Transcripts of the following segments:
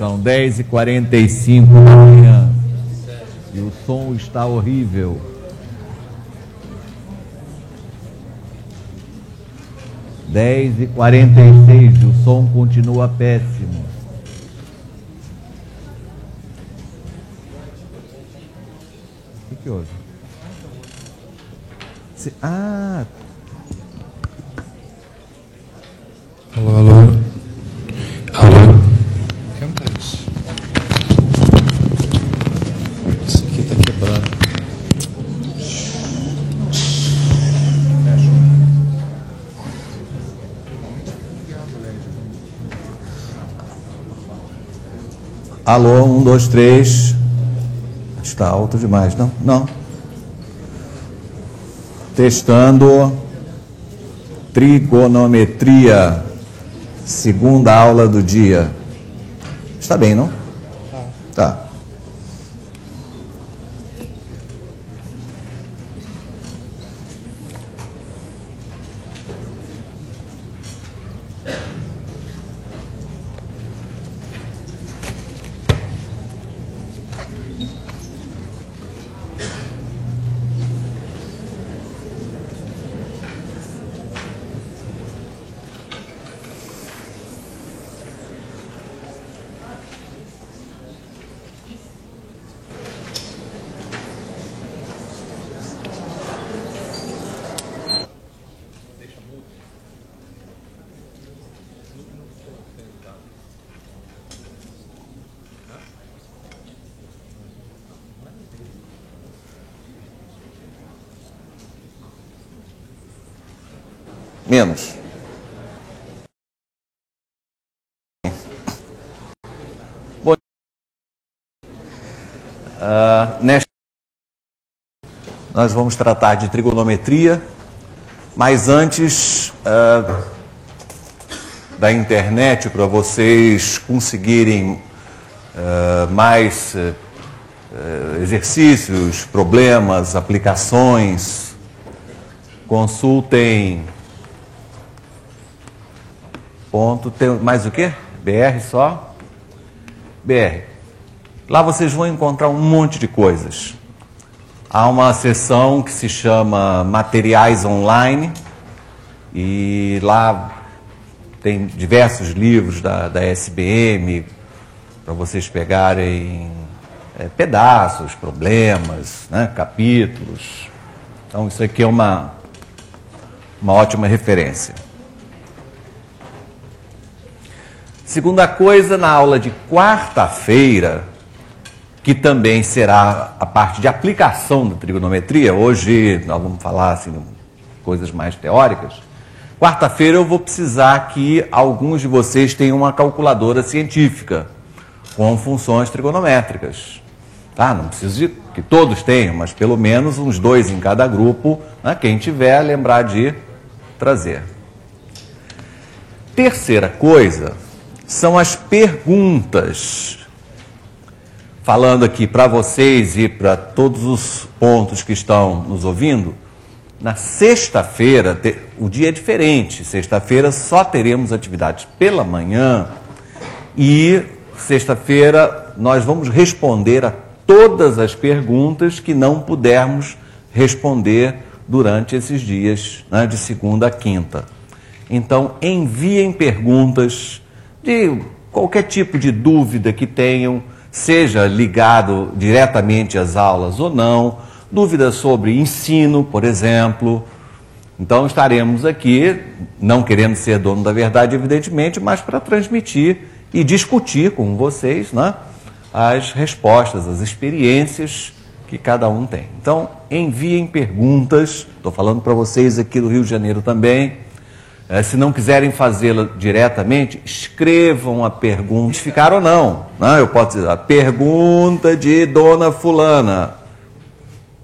São 10h45 da manhã e o som está horrível. Dez e 46, o som continua péssimo. O que houve? Alô, alô. Alô. Canta isso. Isso aqui tá quebrado. Alô, 1, 2, 3. Está alto demais, não? Não. Testando. Trigonometria. Segunda aula do dia. Está bem, não? Tá. Menos. Bom, nós vamos tratar de trigonometria, mas antes da internet, para vocês conseguirem mais exercícios, problemas, aplicações, consultem. Tem mais o quê? BR só? BR. Lá vocês vão encontrar um monte de coisas. Há uma seção que se chama Materiais Online e lá tem diversos livros da SBM para vocês pegarem pedaços, problemas, né, capítulos. Então isso aqui é uma ótima referência. Segunda coisa, na aula de quarta-feira, que também será a parte de aplicação da trigonometria, hoje nós vamos falar assim, coisas mais teóricas. Quarta-feira eu vou precisar que alguns de vocês tenham uma calculadora científica com funções trigonométricas. Tá? Não preciso que todos tenham, mas pelo menos uns 2 em cada grupo, né? Quem tiver, lembrar de trazer. Terceira coisa são as perguntas. Falando aqui para vocês e para todos os pontos que estão nos ouvindo, na sexta-feira, o dia é diferente. Sexta-feira só teremos atividades pela manhã e sexta-feira nós vamos responder a todas as perguntas que não pudermos responder durante esses dias, né, de segunda a quinta. Então, enviem perguntas de qualquer tipo de dúvida que tenham, seja ligado diretamente às aulas ou não, dúvidas sobre ensino, por exemplo. Então estaremos aqui, não querendo ser dono da verdade, evidentemente, mas para transmitir e discutir com vocês, né, as respostas, as experiências que cada um tem. Então, enviem perguntas, estou falando para vocês aqui do Rio de Janeiro também. Se não quiserem fazê-la diretamente, escrevam a pergunta, ficaram ou não. Eu posso dizer, a pergunta de Dona Fulana.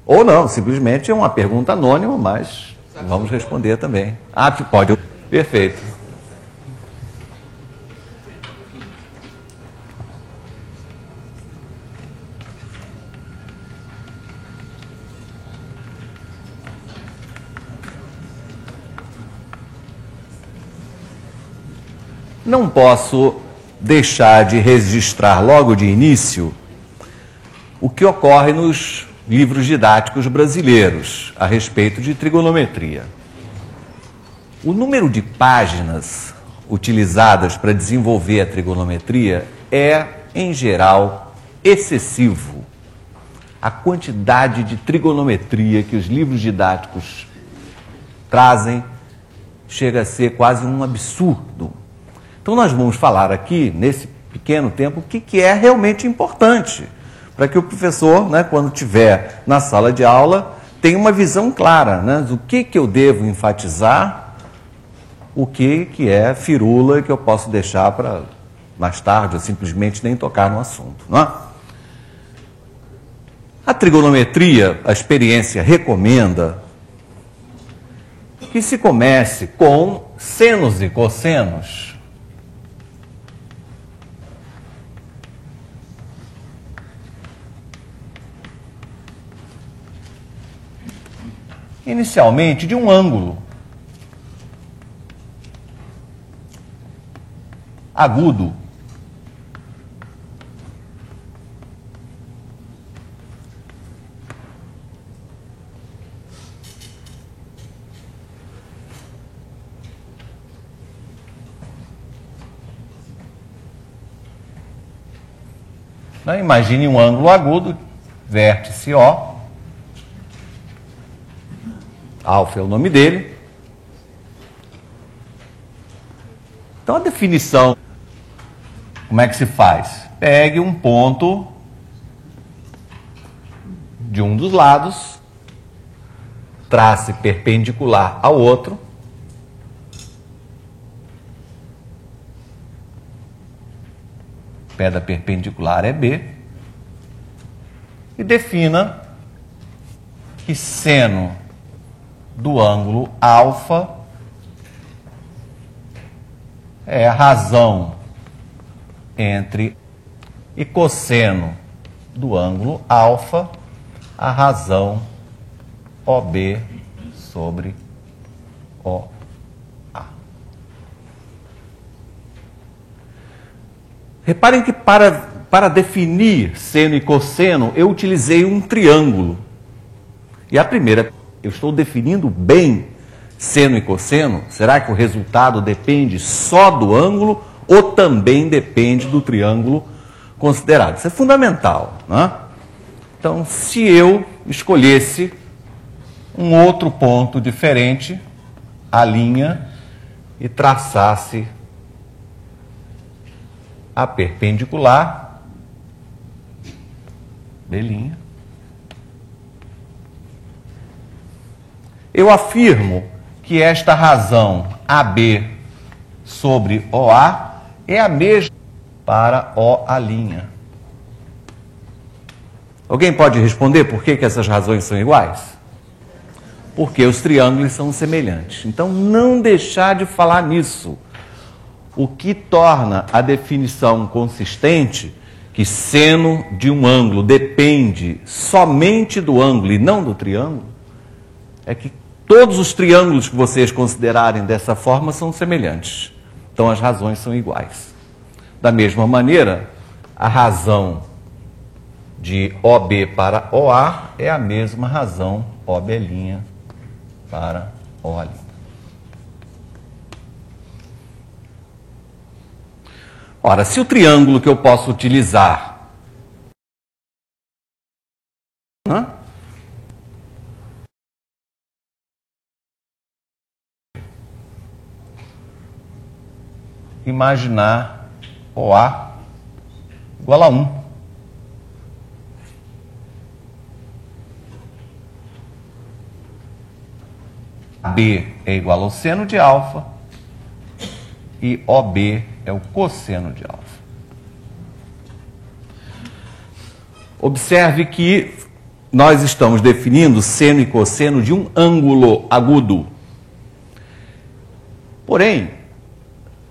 Ou não, simplesmente é uma pergunta anônima, mas vamos responder também. Pode. Perfeito. Não posso deixar de registrar logo de início o que ocorre nos livros didáticos brasileiros a respeito de trigonometria. O número de páginas utilizadas para desenvolver a trigonometria é, em geral, excessivo. A quantidade de trigonometria que os livros didáticos trazem chega a ser quase um absurdo. Então nós vamos falar aqui, nesse pequeno tempo, o que é realmente importante, para que o professor, quando estiver na sala de aula, tenha uma visão clara, do que eu devo enfatizar, o que é firula que eu posso deixar para mais tarde, ou simplesmente nem tocar no assunto. Não é? A trigonometria, a experiência recomenda que se comece com senos e cossenos. Inicialmente de um ângulo agudo. Imagine um ângulo agudo, vértice O, alfa é o nome dele. Então a definição, como é que se faz? Pegue um ponto de um dos lados, trace perpendicular ao outro, pé da perpendicular é B, e defina que seno do ângulo alfa é a razão entre e cosseno do ângulo alfa, a razão OB sobre OA. Reparem que para definir seno e cosseno, eu utilizei um triângulo. E a primeira, eu estou definindo bem seno e cosseno? Será que o resultado depende só do ângulo ou também depende do triângulo considerado? Isso é fundamental, né? Então, se eu escolhesse um outro ponto diferente, a linha, e traçasse a perpendicular, B', eu afirmo que esta razão AB sobre OA é a mesma para OA'. Alguém pode responder por que essas razões são iguais? Porque os triângulos são semelhantes. Então, não deixar de falar nisso. O que torna a definição consistente, que seno de um ângulo depende somente do ângulo e não do triângulo, é que todos os triângulos que vocês considerarem dessa forma são semelhantes. Então as razões são iguais. Da mesma maneira, a razão de OB para OA é a mesma razão OB' para OA'. Ora, se o triângulo que eu posso utilizar imaginar OA igual a 1. B é igual ao seno de alfa e OB é o cosseno de alfa. Observe que nós estamos definindo seno e cosseno de um ângulo agudo. Porém,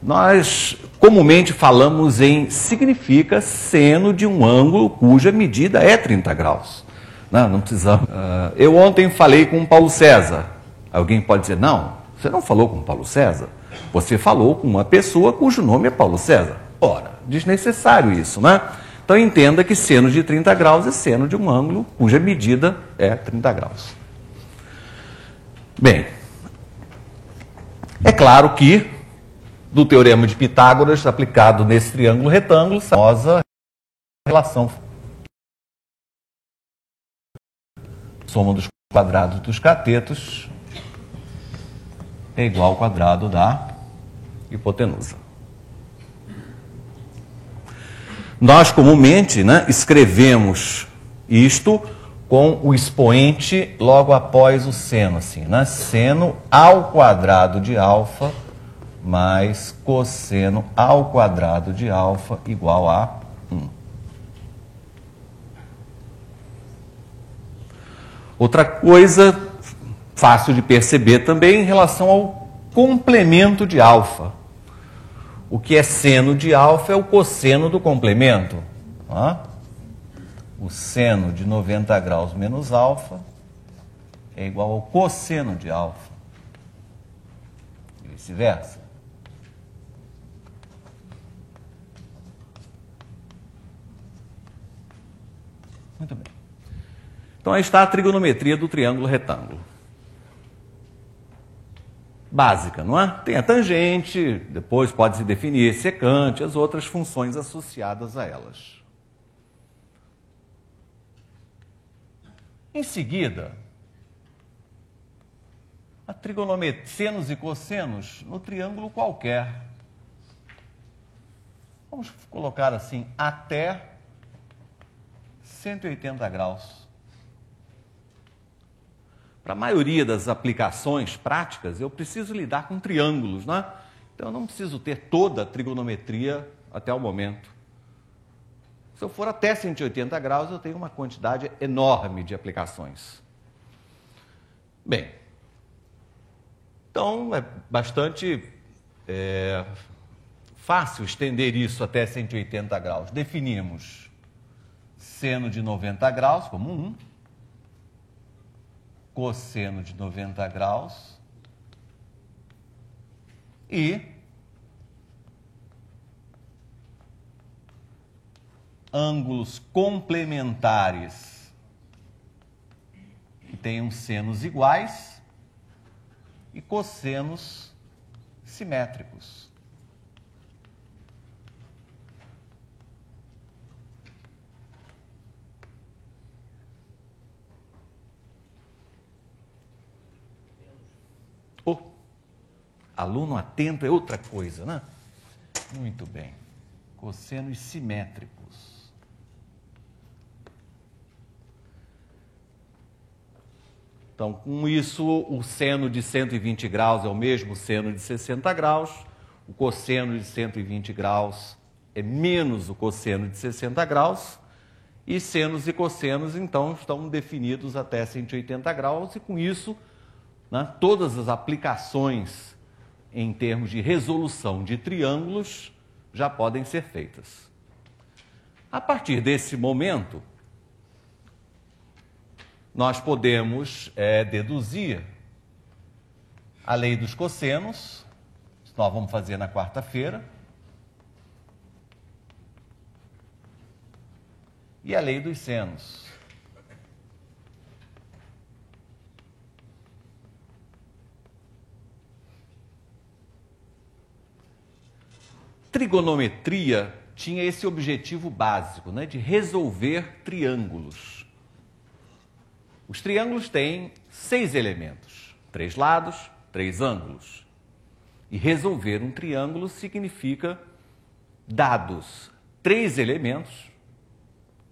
nós comumente falamos em significa seno de um ângulo cuja medida é 30 graus. Não precisamos. Eu ontem falei com o Paulo César. Alguém pode dizer, não, você não falou com o Paulo César. Você falou com uma pessoa cujo nome é Paulo César. Ora, desnecessário isso, né? Então entenda que seno de 30 graus é seno de um ângulo cuja medida é 30 graus. Bem, é claro que do teorema de Pitágoras aplicado nesse triângulo retângulo, a famosa relação soma dos quadrados dos catetos é igual ao quadrado da hipotenusa. Nós comumente, né, escrevemos isto com o expoente logo após o seno, assim, né? Seno ao quadrado de alfa mais cosseno ao quadrado de alfa igual a 1. Outra coisa fácil de perceber também em relação ao complemento de alfa. O que é seno de alfa é o cosseno do complemento. O seno de 90 graus menos alfa é igual ao cosseno de alfa. E vice-versa. Muito bem. Então aí está a trigonometria do triângulo retângulo. Básica, não é? Tem a tangente, depois pode-se definir secante, as outras funções associadas a elas. Em seguida, a trigonometria, senos e cossenos no triângulo qualquer. Vamos colocar assim, até 180 graus. Para a maioria das aplicações práticas, eu preciso lidar com triângulos, né? Então, eu não preciso ter toda a trigonometria até o momento. Se eu for até 180 graus, eu tenho uma quantidade enorme de aplicações. Bem, então é bastante fácil estender isso até 180 graus. Definimos seno de 90 graus como 1, cosseno de 90 graus e ângulos complementares que tenham senos iguais e cossenos simétricos. Aluno atento é outra coisa, né? Muito bem. Cossenos simétricos. Então, com isso, o seno de 120 graus é o mesmo seno de 60 graus, o cosseno de 120 graus é menos o cosseno de 60 graus, e senos e cossenos, então, estão definidos até 180 graus, e com isso, né, todas as aplicações em termos de resolução de triângulos já podem ser feitas. A partir desse momento, nós podemos deduzir a lei dos cossenos, isso nós vamos fazer na quarta-feira, e a lei dos senos. Trigonometria tinha esse objetivo básico, né, de resolver triângulos. Os triângulos têm 6 elementos, 3 lados, 3 ângulos. E resolver um triângulo significa, dados 3 elementos,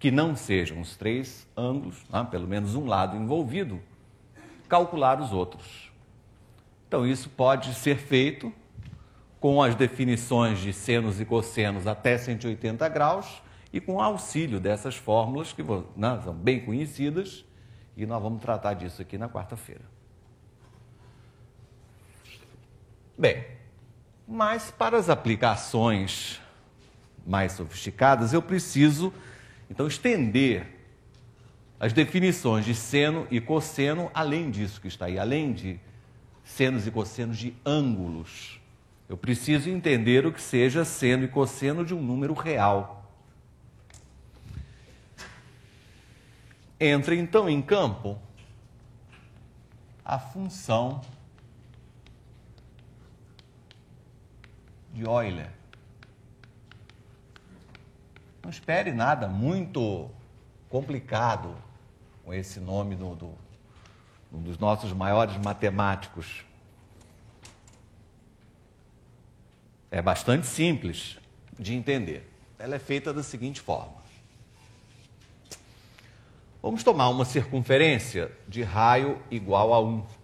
que não sejam os 3 ângulos, né, pelo menos um lado envolvido, calcular os outros. Então, isso pode ser feito com as definições de senos e cossenos até 180 graus e com o auxílio dessas fórmulas que, né, são bem conhecidas, e nós vamos tratar disso aqui na quarta-feira. Bem, mas para as aplicações mais sofisticadas, eu preciso, então, estender as definições de seno e cosseno, além disso que está aí, além de senos e cossenos de ângulos. Eu preciso entender o que seja seno e cosseno de um número real. Entra então em campo a função de Euler. Não espere nada muito complicado com esse nome um dos nossos maiores matemáticos. É bastante simples de entender. Ela é feita da seguinte forma. Vamos tomar uma circunferência de raio igual a 1.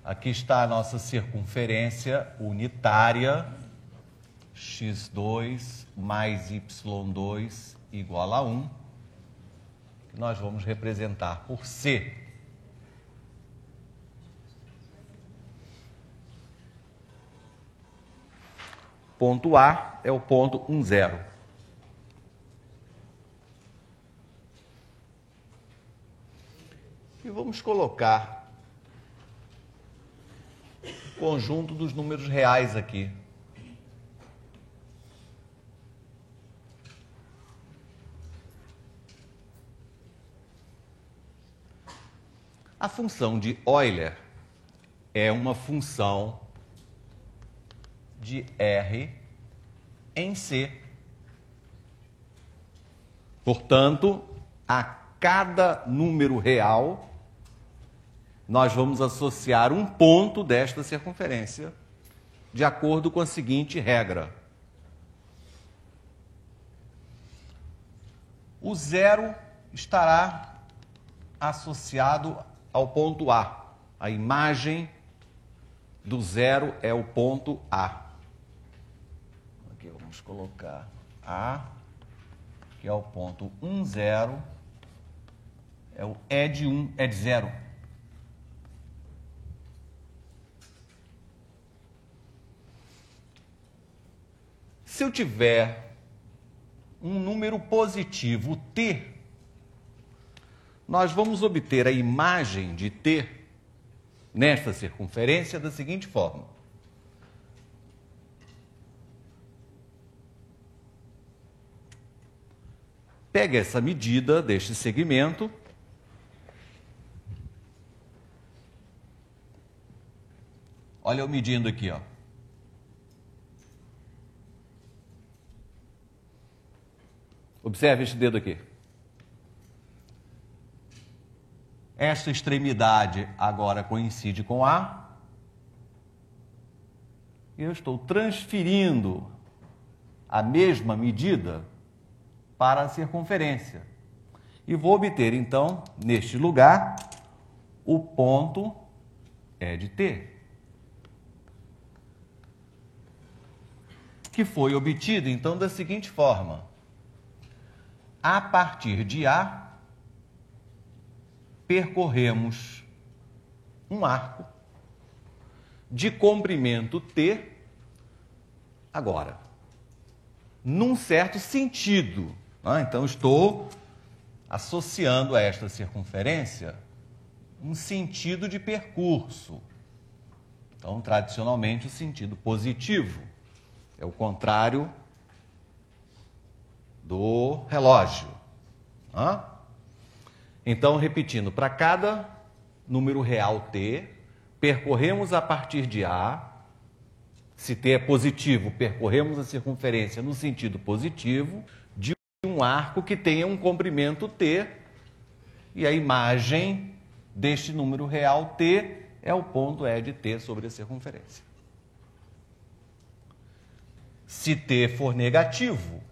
Aqui está a nossa circunferência unitária, x2 mais y2 igual a 1, que nós vamos representar por C. Ponto A é o ponto 1, 0. E vamos colocar conjunto dos números reais aqui. A função de Euler é uma função de R em C. Portanto, a cada número real, nós vamos associar um ponto desta circunferência, de acordo com a seguinte regra. O 0 estará associado ao ponto A. A imagem do 0 é o ponto A. Aqui vamos colocar A, que é o ponto 1, 0. É o E de 1, é de 0. Se eu tiver um número positivo t, nós vamos obter a imagem de t nesta circunferência da seguinte forma. Pega essa medida deste segmento olha eu medindo aqui, ó. Observe este dedo aqui. Esta extremidade agora coincide com A. E eu estou transferindo a mesma medida para a circunferência. E vou obter, então, neste lugar, o ponto E de T, que foi obtido, então, da seguinte forma. A partir de A, percorremos um arco de comprimento T, agora, num certo sentido. Então, estou associando a esta circunferência um sentido de percurso. Então, tradicionalmente, o sentido positivo é o contrário do relógio. Então, repetindo, para cada número real t, percorremos a partir de A. Se t é positivo, percorremos a circunferência no sentido positivo de um arco que tenha um comprimento t, e a imagem deste número real t é o ponto E de t sobre a circunferência. Se t for negativo,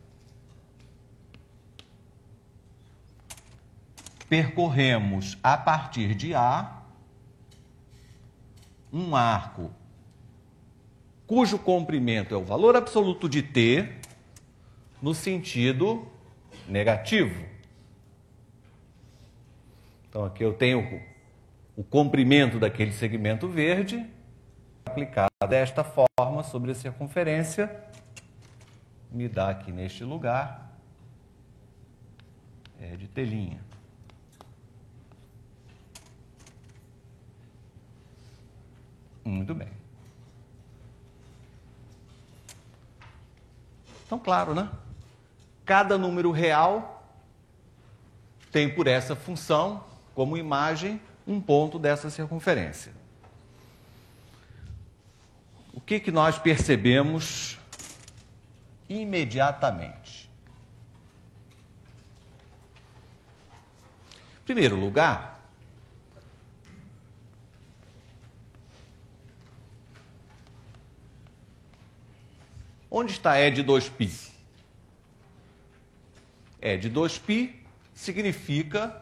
percorremos a partir de A um arco cujo comprimento é o valor absoluto de t no sentido negativo. Então aqui eu tenho o comprimento daquele segmento verde aplicado desta forma sobre a circunferência, me dá aqui neste lugar de telinha. Muito bem. Então, claro, né? Cada número real tem por essa função, como imagem, um ponto dessa circunferência. O que nós percebemos imediatamente? Em primeiro lugar, onde está E de 2π? E de 2π significa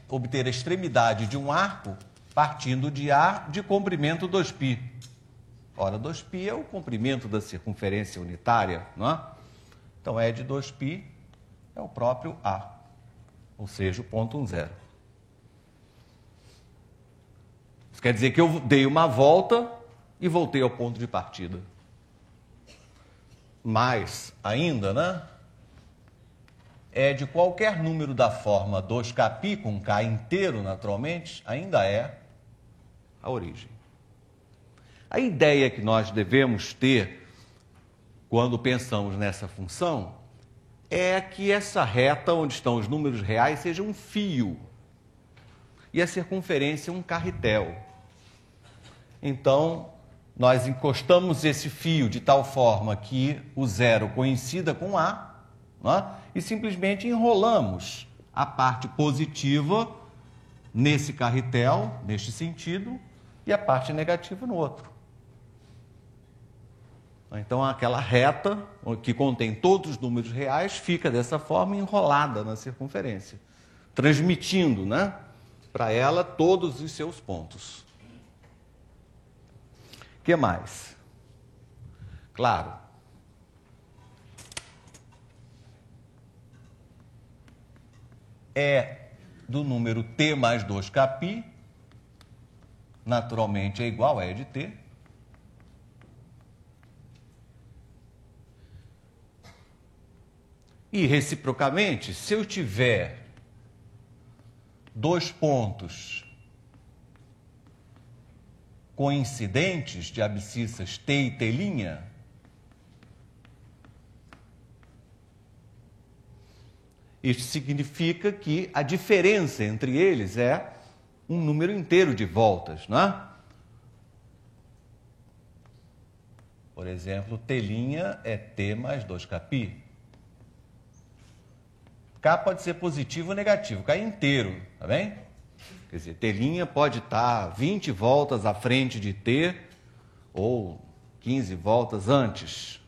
obter a extremidade de um arco partindo de A de comprimento 2π. Ora, 2π é o comprimento da circunferência unitária, não é? Então, E de 2π é o próprio A, ou seja, o ponto 1, 0. Isso quer dizer que eu dei uma volta e voltei ao ponto de partida. Mais ainda, né? É de qualquer número da forma 2kπ, com k inteiro, naturalmente, ainda é a origem. A ideia que nós devemos ter quando pensamos nessa função é que essa reta, onde estão os números reais, seja um fio e a circunferência um carretel. Então, nós encostamos esse fio de tal forma que o zero coincida com A, né? E simplesmente enrolamos a parte positiva nesse carretel, neste sentido, e a parte negativa no outro. Então, aquela reta que contém todos os números reais fica dessa forma enrolada na circunferência, transmitindo, né, para ela todos os seus pontos. O que mais? Claro, é do número t mais 2kπ, naturalmente é igual a E de t. E, reciprocamente, se eu tiver dois pontos coincidentes de abscissas t e t', isso significa que a diferença entre eles é um número inteiro de voltas, não é? Por exemplo, t' é t mais 2kπ. K pode ser positivo ou negativo, K é inteiro, tá bem? Quer dizer, t' pode estar 20 voltas à frente de t ou 15 voltas antes.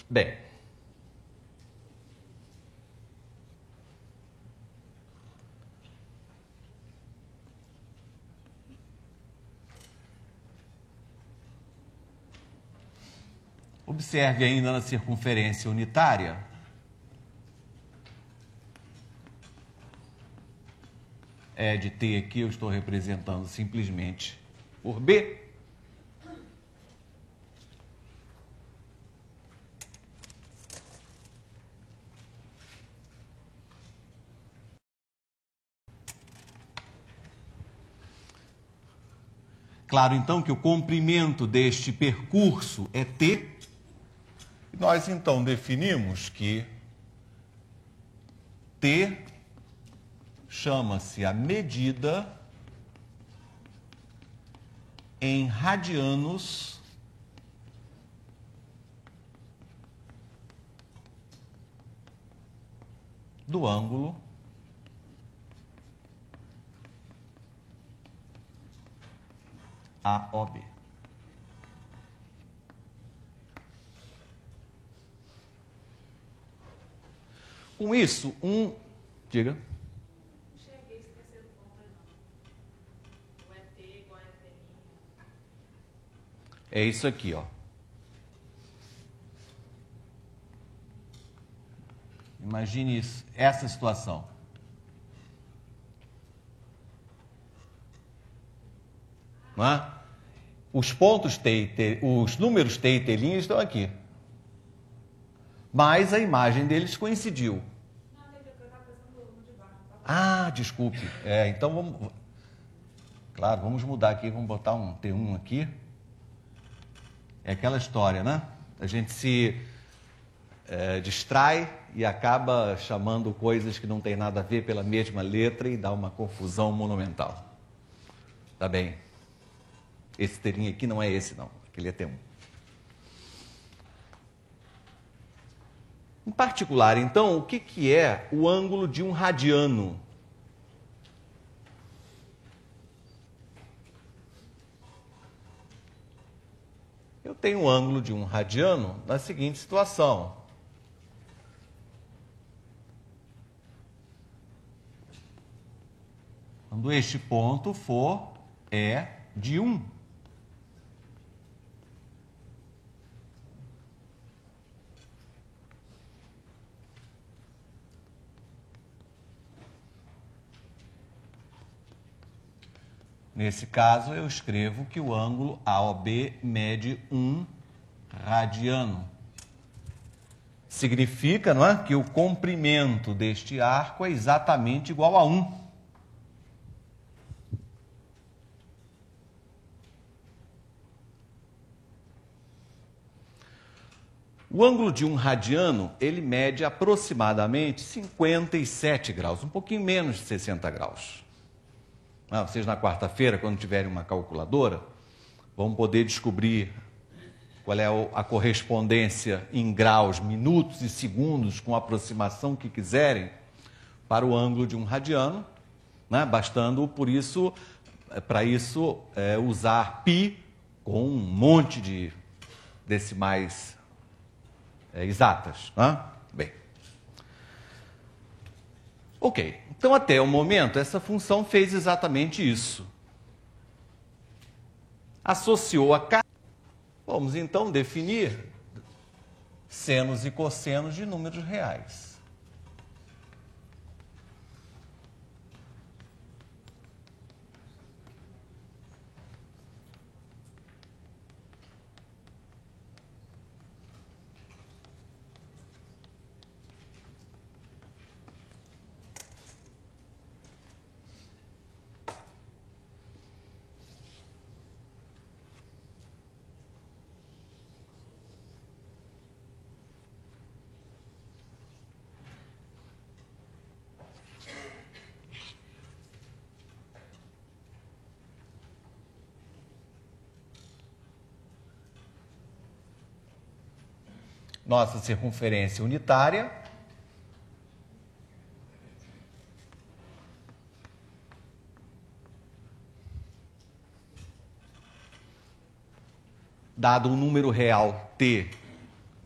Bem, observe ainda na circunferência unitária E de t aqui eu estou representando simplesmente por B. Claro, então, que o comprimento deste percurso é t. Nós, então, definimos que t chama-se a medida em radianos do ângulo AOB. Com isso, um Diga. Cheguei, esqueci do ponto aí não. O ET igual a ET. É isso aqui, ó. Imagine isso, essa situação. Não é? Os pontos os números T e T' estão aqui. Mas a imagem deles coincidiu. Ah, desculpe. Então vamos... Claro, vamos mudar aqui, vamos botar um T1 aqui. É aquela história, né? A gente se distrai e acaba chamando coisas que não tem nada a ver pela mesma letra e dá uma confusão monumental. Tá bem. Esse T' aqui não é esse, não. Aquele é T1. Em particular, então, o que é o ângulo de um radiano? Eu tenho o ângulo de um radiano na seguinte situação. Quando este ponto for de 1. Nesse caso, eu escrevo que o ângulo AOB mede 1 radiano. Significa, não é, que o comprimento deste arco é exatamente igual a 1. O ângulo de um radiano, ele mede aproximadamente 57 graus, um pouquinho menos de 60 graus. Vocês na quarta-feira, quando tiverem uma calculadora, vão poder descobrir qual é a correspondência em graus, minutos e segundos, com a aproximação que quiserem, para o ângulo de um radiano, né? Bastando, para isso, usar π com um monte de decimais exatas. Né? Bem. Ok. Então, até o momento, essa função fez exatamente isso. Associou a cada... Vamos, então, definir senos e cossenos de números reais. Nossa circunferência unitária dado um número real t,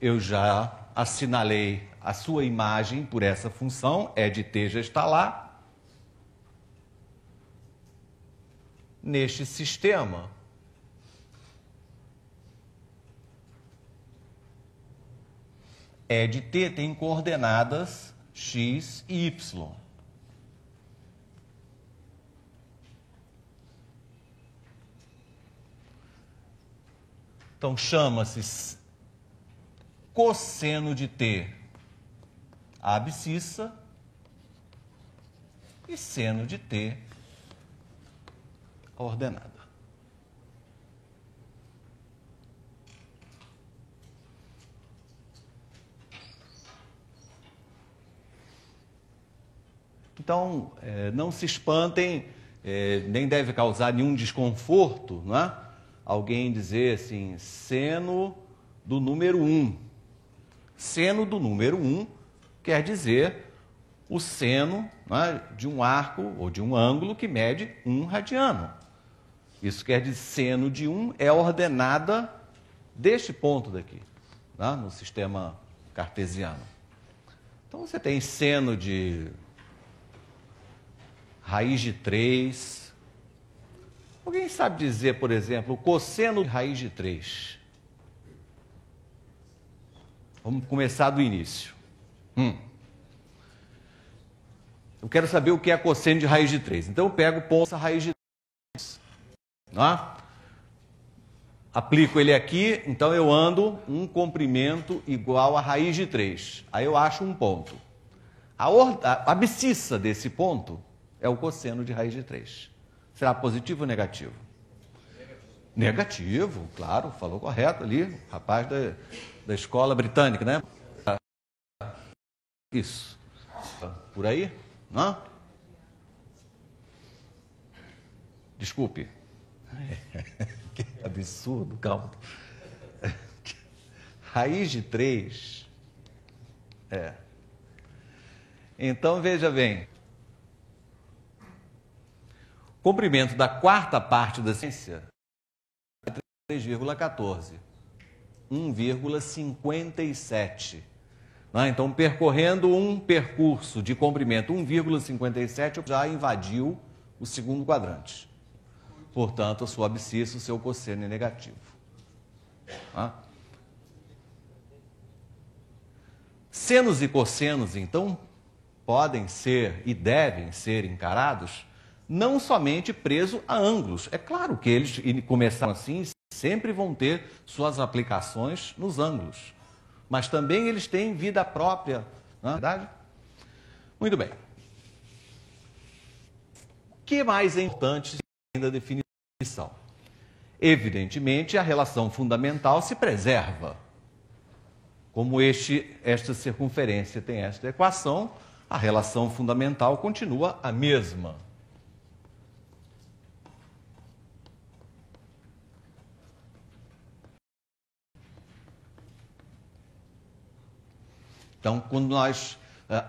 eu já assinalei a sua imagem por essa função, é de t já está lá. Neste sistema, E de t tem coordenadas x e y. Então, chama-se cosseno de t a abscissa e seno de t a ordenada. Então, não se espantem, nem deve causar nenhum desconforto, não é? Alguém dizer assim, seno do número 1. Seno do número 1 quer dizer o seno, não é, de um arco ou de um ângulo que mede 1 radiano. Isso quer dizer seno de 1 é a ordenada deste ponto daqui, não é? No sistema cartesiano. Então, você tem seno de raiz de 3. Alguém sabe dizer, por exemplo, o cosseno de raiz de 3? Vamos começar do início. Eu quero saber o que é cosseno de raiz de 3. Então eu pego ponto raiz de 3. Aplico ele aqui, então eu ando um comprimento igual a raiz de 3. Aí eu acho um ponto. A abscissa desse ponto é o cosseno de raiz de 3. Será positivo ou negativo? Negativo, claro, falou correto ali, rapaz da escola britânica, né? Isso. Por aí? Não? Desculpe. Que absurdo, calma. Raiz de 3. Então, veja bem. Comprimento da quarta parte da ciência é 3,14. 1,57. Então, percorrendo um percurso de comprimento 1,57, já invadiu o segundo quadrante. Portanto, a sua abscissa, o seu cosseno é negativo. Senos e cossenos, então, podem ser e devem ser encarados não somente preso a ângulos. É claro que eles começaram assim, sempre vão ter suas aplicações nos ângulos. Mas também eles têm vida própria, não é verdade? Muito bem. O que mais é importante da definição? Evidentemente, a relação fundamental se preserva. Como esta circunferência tem esta equação, a relação fundamental continua a mesma. Então, quando nós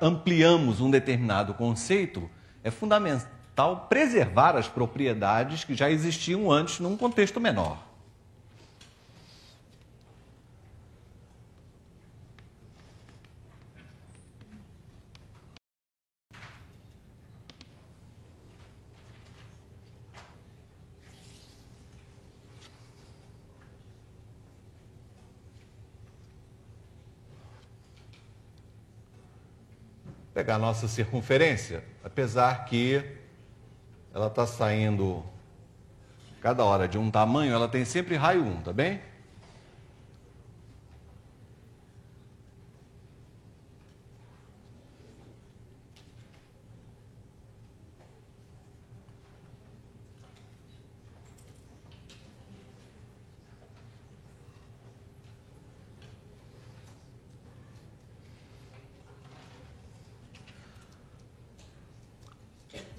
ampliamos um determinado conceito, é fundamental preservar as propriedades que já existiam antes num contexto menor. Pegar a nossa circunferência, apesar que ela está saindo cada hora de um tamanho, ela tem sempre raio 1, tá bem?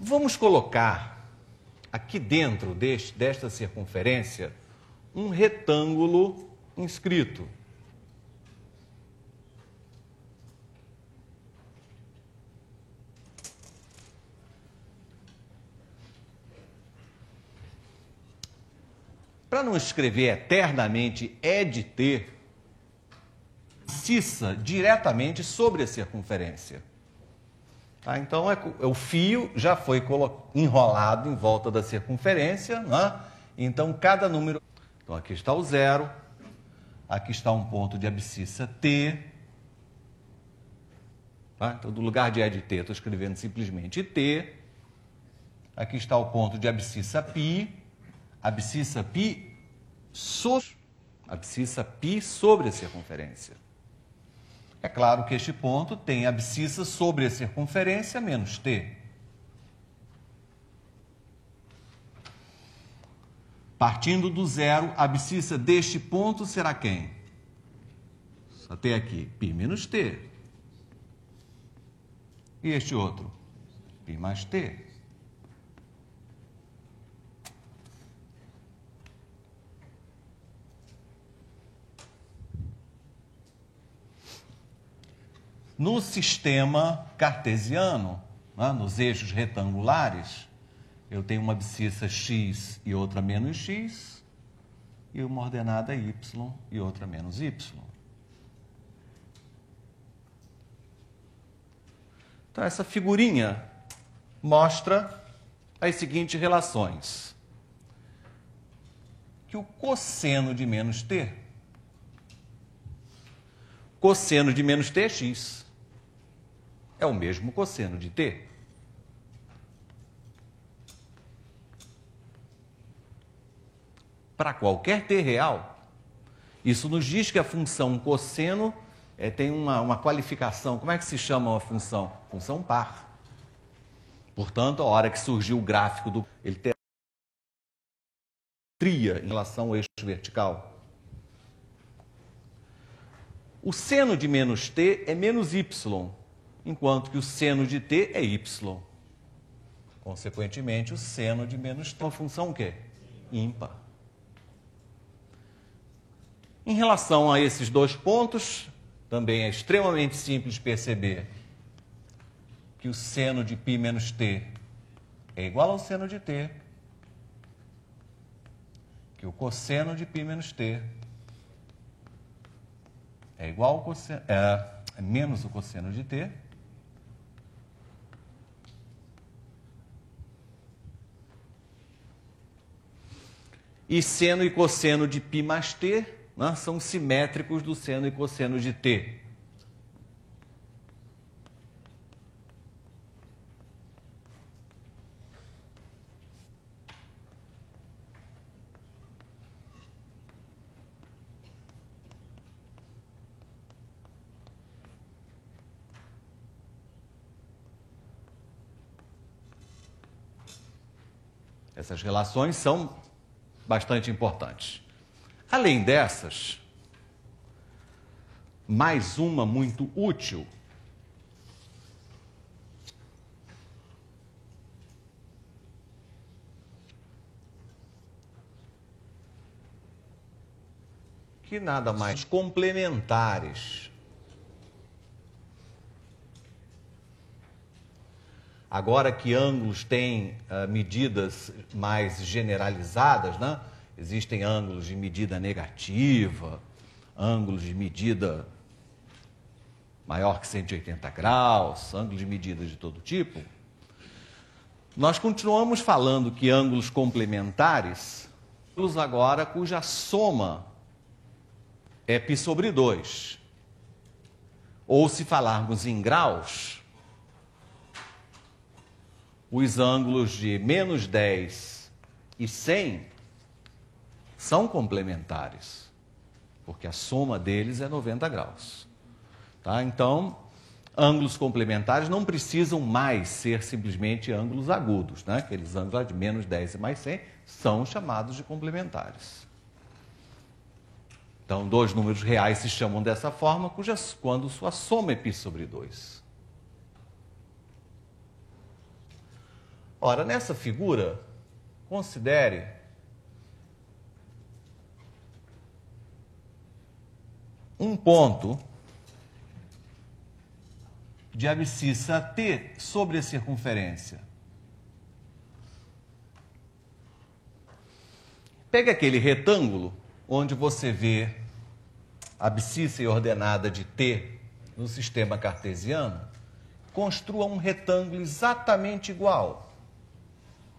Vamos colocar aqui dentro desta circunferência um retângulo inscrito. Para não escrever eternamente é de ter, cissa diretamente sobre a circunferência. Então, o fio já foi enrolado em volta da circunferência, né? Então, cada número... Então, aqui está o 0, aqui está um ponto de abscissa T. Tá? Então, do lugar de E de T, estou escrevendo simplesmente T. Aqui está o ponto de abscissa π. Abscissa π sobre a circunferência. É claro que este ponto tem abscissa sobre a circunferência menos t. Partindo do 0, a abscissa deste ponto será quem? Só tem aqui π menos t. E este outro? π mais t. No sistema cartesiano, né, nos eixos retangulares, eu tenho uma abscissa x e outra menos x, e uma ordenada y e outra menos y. Então, essa figurinha mostra as seguintes relações. Que o cosseno de menos t, cosseno de menos t é x, é o mesmo cosseno de t. Para qualquer t real, isso nos diz que a função cosseno tem uma qualificação. Como é que se chama uma função? Função par. Portanto, a hora que surgiu o gráfico, ele terá tria em relação ao eixo vertical. O seno de menos t é menos y, enquanto que o seno de t é y. Consequentemente, o seno de menos t é uma função o quê? Ímpar. Em relação a esses dois pontos, também é extremamente simples perceber que o seno de π menos t é igual ao seno de t, que o cosseno de π menos t é igual ao cosseno, é menos o cosseno de t, e seno e cosseno de π mais t, né, são simétricos do seno e cosseno de t. Essas relações são bastante importantes. Além dessas, mais uma muito útil. Que nada mais complementares. Agora que ângulos têm medidas mais generalizadas, né? Existem ângulos de medida negativa, ângulos de medida maior que 180 graus, ângulos de medida de todo tipo. Nós continuamos falando que ângulos complementares, ângulos agora cuja soma é π sobre 2. Ou se falarmos em graus, os ângulos de menos 10 e 100 são complementares, porque a soma deles é 90 graus. Tá? Então, ângulos complementares não precisam mais ser simplesmente ângulos agudos, né? Aqueles ângulos de menos 10 e mais 100 são chamados de complementares. Então, dois números reais se chamam dessa forma quando sua soma é π sobre 2. Ora, nessa figura, considere um ponto de abscissa T sobre a circunferência. Pega aquele retângulo onde você vê a abscissa e ordenada de T no sistema cartesiano, construa um retângulo exatamente igual,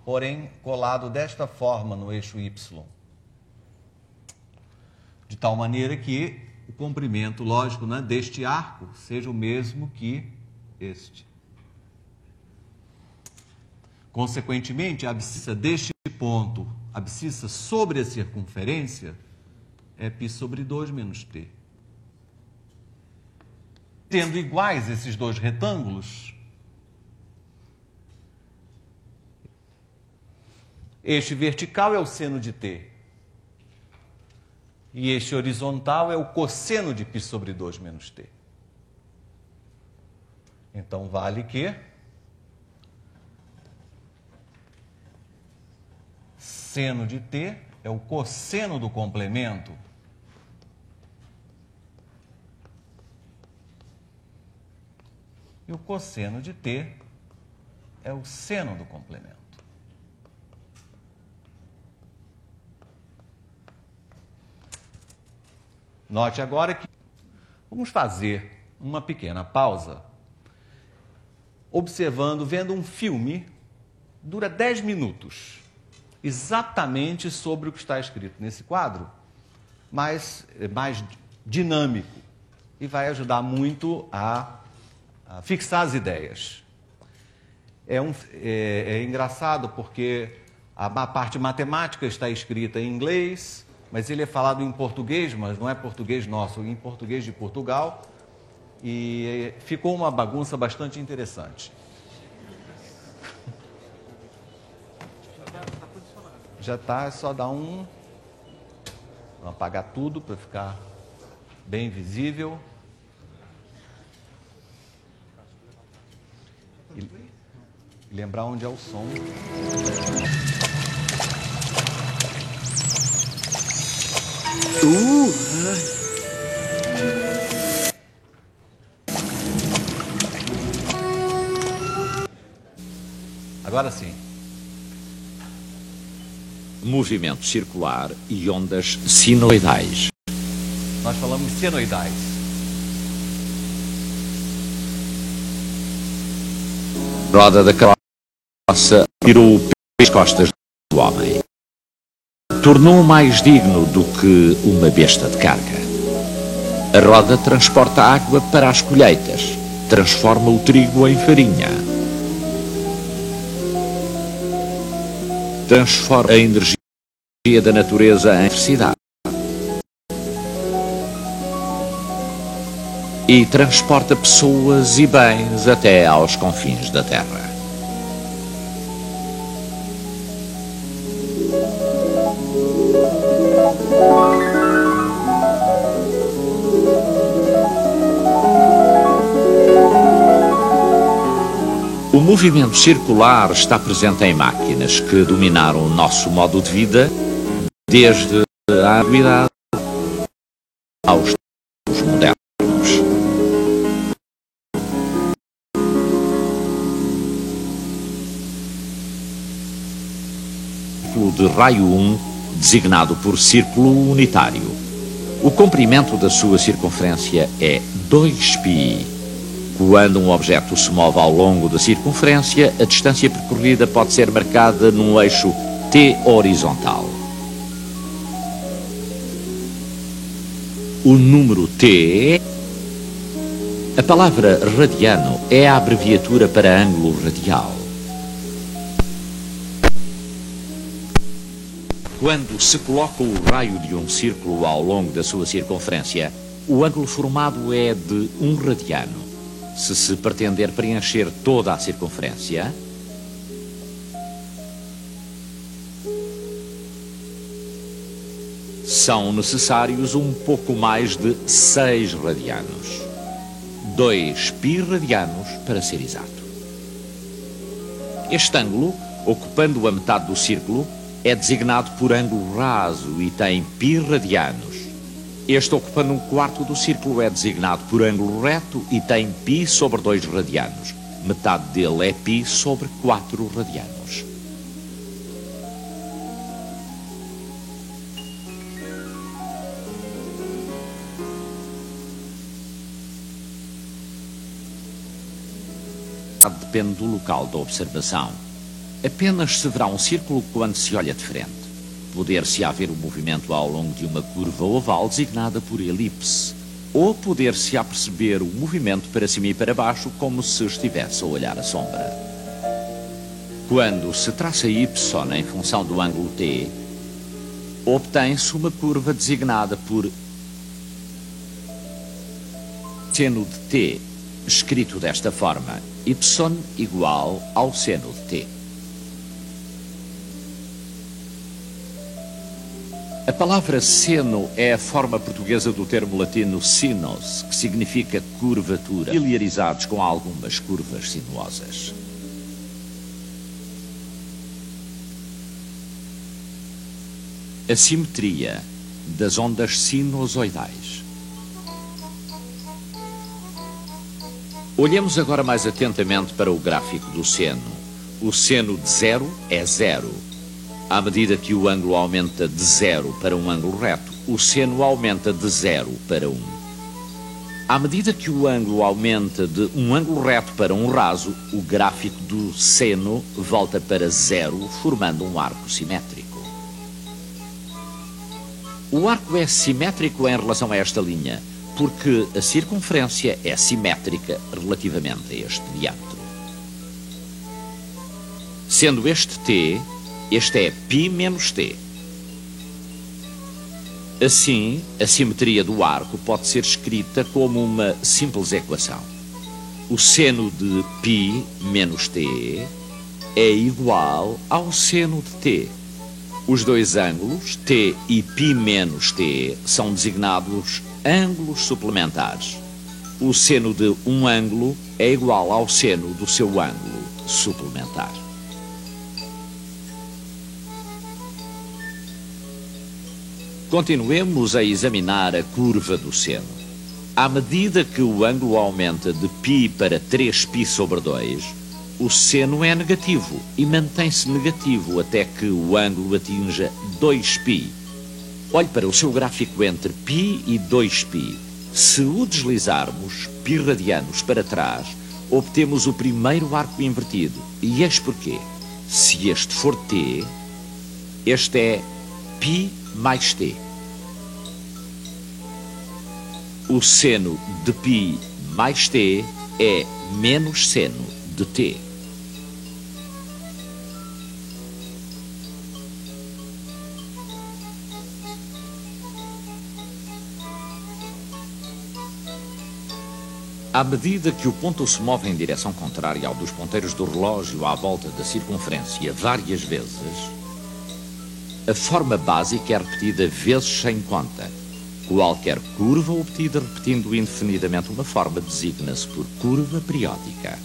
porém colado desta forma no eixo Y. De tal maneira que o comprimento, lógico, né, deste arco seja o mesmo que este. Consequentemente, a abscissa deste ponto, a abscissa sobre a circunferência, é π sobre 2 menos t. Tendo iguais esses dois retângulos, este vertical é o seno de t. E este horizontal é o cosseno de π sobre 2 menos t. Então, vale que seno de t é o cosseno do complemento e o cosseno de t é o seno do complemento. Note agora que vamos fazer uma pequena pausa, observando, vendo um filme dura 10 minutos, exatamente sobre o que está escrito nesse quadro, mas mais dinâmico, e vai ajudar muito a fixar as ideias. É engraçado porque a parte matemática está escrita em inglês, mas ele é falado em português, mas não é português nosso, em português de Portugal, e ficou uma bagunça bastante interessante. Já está, é só dar um... Vamos apagar tudo para ficar bem visível. E lembrar onde é o som. Agora sim. Movimento circular e ondas sinoidais. Nós falamos senoidais. Roda da carroça tirou o peso das costas do homem. Tornou-o mais digno do que uma besta de carga. A roda transporta água para as colheitas, transforma o trigo em farinha, transforma a energia da natureza em eletricidade e transporta pessoas e bens até aos confins da terra. O movimento circular está presente em máquinas que dominaram o nosso modo de vida desde a antiguidade aos tempos modernos. Círculo de raio 1, designado por círculo unitário. O comprimento da sua circunferência é 2π. Quando um objeto se move ao longo da circunferência, a distância percorrida pode ser marcada num eixo T horizontal. O número T, a palavra radiano é a abreviatura para ângulo radial. Quando se coloca o raio de um círculo ao longo da sua circunferência, o ângulo formado é de 1 radiano. Se se pretender preencher toda a circunferência, são necessários um pouco mais de 6 radianos. 2π radianos, para ser exato. Este ângulo, ocupando a metade do círculo, é designado por ângulo raso e tem π radianos. Este, ocupando 1/4 do círculo, é designado por ângulo reto e tem π sobre 2 radianos. Metade dele é π sobre 4 radianos. Depende do local da observação. Apenas se verá um círculo quando se olha de frente. Poder-se haver o movimento ao longo de uma curva oval designada por elipse, ou poder-se perceber o movimento para cima e para baixo como se estivesse a olhar a sombra. Quando se traça y em função do ângulo t, obtém-se uma curva designada por seno de t, escrito desta forma: y igual ao seno de t. A palavra seno é a forma portuguesa do termo latino sinus, que significa curvatura, familiarizados com algumas curvas sinuosas. A simetria das ondas sinusoidais. Olhemos agora mais atentamente para o gráfico do seno. O seno de 0 é 0. À medida que o ângulo aumenta de 0 para um ângulo reto, o seno aumenta de 0 para 1. À medida que o ângulo aumenta de um ângulo reto para um raso, o gráfico do seno volta para zero, formando um arco simétrico. O arco é simétrico em relação a esta linha, porque a circunferência é simétrica relativamente a este diâmetro. Sendo este t, este é π menos t. Assim, a simetria do arco pode ser escrita como uma simples equação. O seno de π menos t é igual ao seno de t. Os dois ângulos, t e π menos t, são designados ângulos suplementares. O seno de um ângulo é igual ao seno do seu ângulo suplementar. Continuemos a examinar a curva do seno. À medida que o ângulo aumenta de π para 3π sobre 2, o seno é negativo e mantém-se negativo até que o ângulo atinja 2π. Olhe para o seu gráfico entre π e 2π. Se o deslizarmos π radianos para trás, obtemos o primeiro arco invertido. E eis porquê. Se este for t, este é π mais t. O seno de π mais t é menos seno de t. À medida que o ponto se move em direção contrária ao dos ponteiros do relógio à volta da circunferência várias vezes, a forma básica é repetida vezes sem conta. Qualquer curva obtida repetindo indefinidamente uma forma designa-se por curva periódica.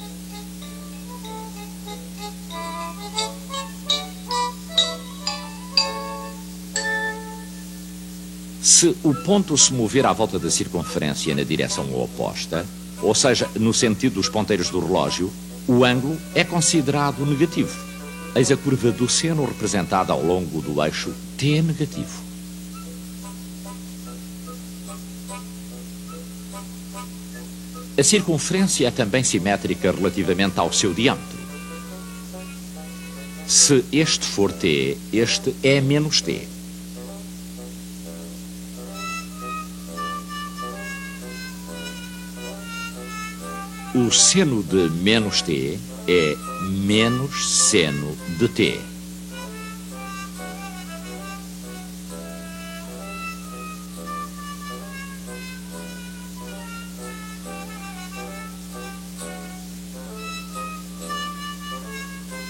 Se o ponto se mover à volta da circunferência na direção oposta, ou seja, no sentido dos ponteiros do relógio, o ângulo é considerado negativo. Eis a curva do seno representada ao longo do eixo t negativo. A circunferência é também simétrica relativamente ao seu diâmetro. Se este for t, este é menos t. O seno de menos t é menos seno de t.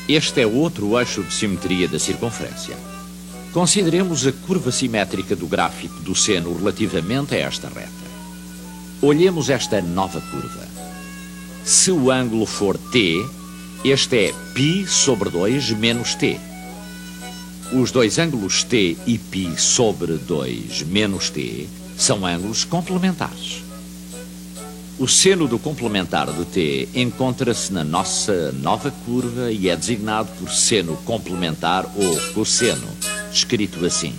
Este é outro eixo de simetria da circunferência. Consideremos a curva simétrica do gráfico do seno relativamente a esta reta. Olhemos esta nova curva. Se o ângulo for t, este é π sobre 2 menos t. Os dois ângulos t e π sobre 2 menos t são ângulos complementares. O seno do complementar de t encontra-se na nossa nova curva e é designado por seno complementar ou cosseno, escrito assim.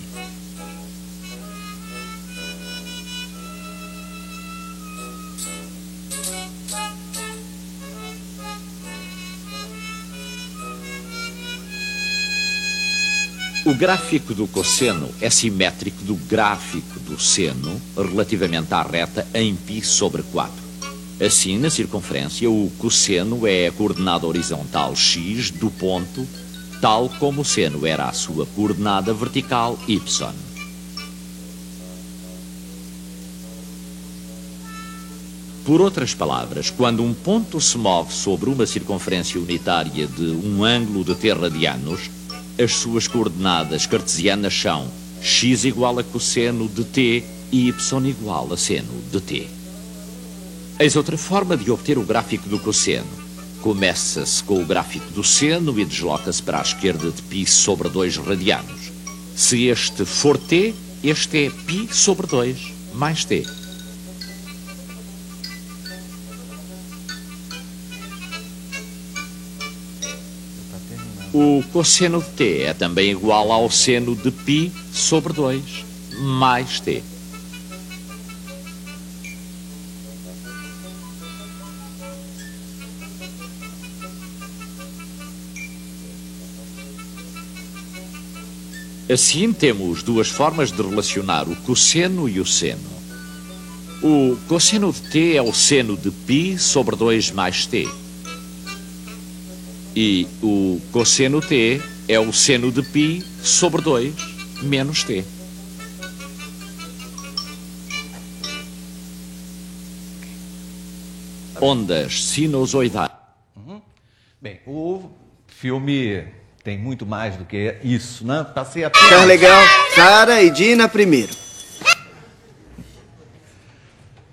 O gráfico do cosseno é simétrico do gráfico do seno relativamente à reta em π sobre 4. Assim, na circunferência, o cosseno é a coordenada horizontal x do ponto, tal como o seno era a sua coordenada vertical y. Por outras palavras, quando um ponto se move sobre uma circunferência unitária de um ângulo de t radianos, as suas coordenadas cartesianas são x igual a cosseno de t e y igual a seno de t. Eis outra forma de obter o gráfico do cosseno. Começa-se com o gráfico do seno e desloca-se para a esquerda de π sobre 2 radianos. Se este for t, este é π sobre 2 mais t. O cosseno de t é também igual ao seno de π sobre 2 mais t. Assim, temos duas formas de relacionar o cosseno e o seno. O cosseno de t é o seno de π sobre 2 mais t. E o cosseno t é o seno de π sobre 2 menos t. Ondas sinusoidais. Bem, o filme tem muito mais do que isso, né? Passei apenas... Tá legal. Sara e Dina primeiro.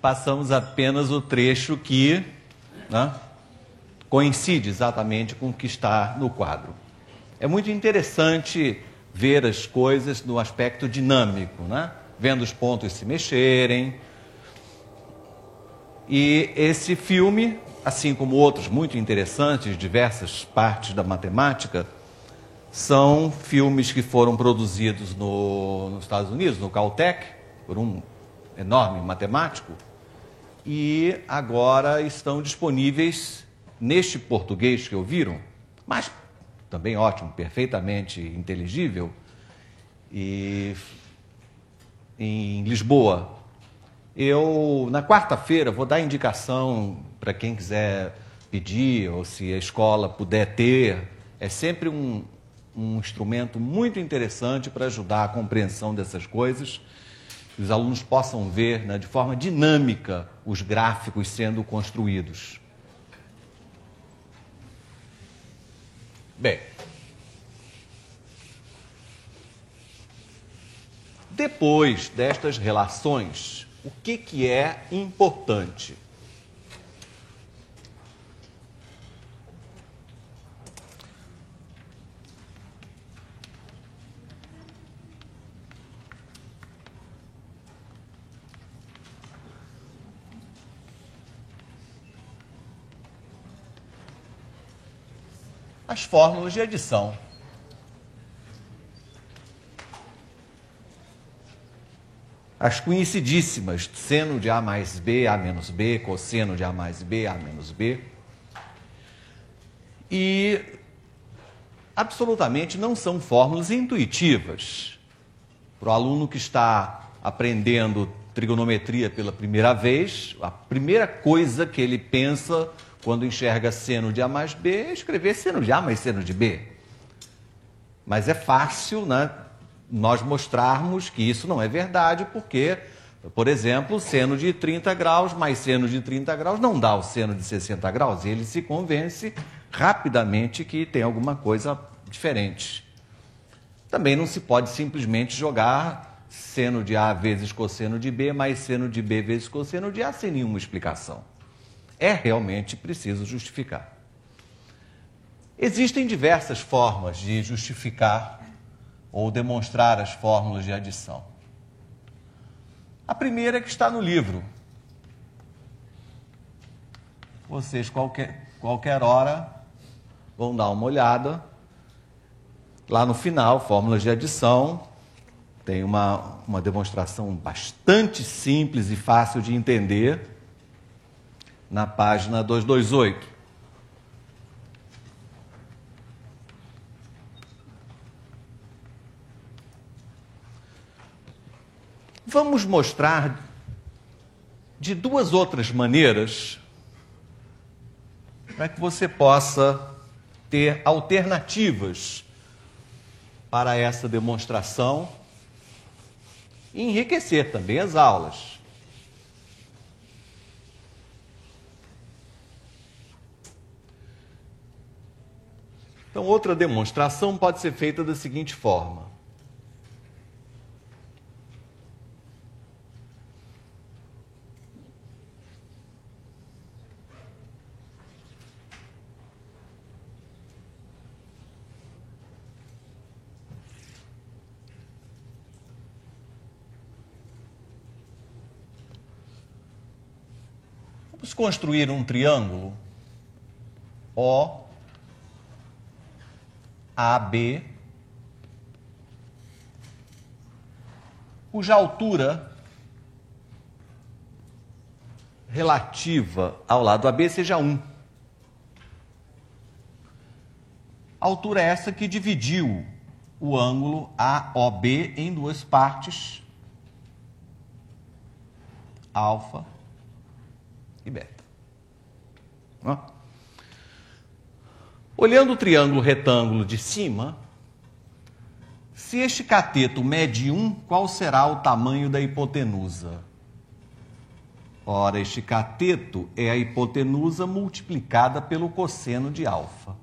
Passamos apenas o trecho que, né, coincide exatamente com o que está no quadro. É muito interessante ver as coisas no aspecto dinâmico, né? Vendo os pontos se mexerem. E esse filme, assim como outros muito interessantes, de diversas partes da matemática, são filmes que foram produzidos nos Estados Unidos, no Caltech, por um enorme matemático, e agora estão disponíveis neste português que ouviram, mas também ótimo, perfeitamente inteligível, e em Lisboa. Eu, na quarta-feira, vou dar indicação para quem quiser pedir, ou se a escola puder ter. É sempre um instrumento muito interessante para ajudar a compreensão dessas coisas, que os alunos possam ver, né, de forma dinâmica os gráficos sendo construídos. Bem, depois destas relações, o que é importante? As fórmulas de adição. As conhecidíssimas, seno de A mais B, A menos B, cosseno de A mais B, A menos B. E absolutamente não são fórmulas intuitivas. Para o aluno que está aprendendo trigonometria pela primeira vez, a primeira coisa que ele pensa quando enxerga seno de A mais B é escrever seno de A mais seno de B. Mas é fácil, né, nós mostrarmos que isso não é verdade, porque, por exemplo, seno de 30 graus mais seno de 30 graus não dá o seno de 60 graus. E ele se convence rapidamente que tem alguma coisa diferente. Também não se pode simplesmente jogar seno de A vezes cosseno de B mais seno de B vezes cosseno de A sem nenhuma explicação. É realmente preciso justificar. Existem diversas formas de justificar ou demonstrar as fórmulas de adição. A primeira é que está no livro. Vocês, qualquer hora, vão dar uma olhada. Lá no final, fórmulas de adição, tem uma demonstração bastante simples e fácil de entender, na página 228. Vamos mostrar de duas outras maneiras para que você possa ter alternativas para essa demonstração e enriquecer também as aulas. Então, outra demonstração pode ser feita da seguinte forma. Vamos construir um triângulo OAB, cuja altura relativa ao lado AB seja 1. A altura é essa que dividiu o ângulo AOB em duas partes, alfa e beta. Ó. Olhando o triângulo retângulo de cima, se este cateto mede 1, qual será o tamanho da hipotenusa? Ora, este cateto é a hipotenusa multiplicada pelo cosseno de alfa.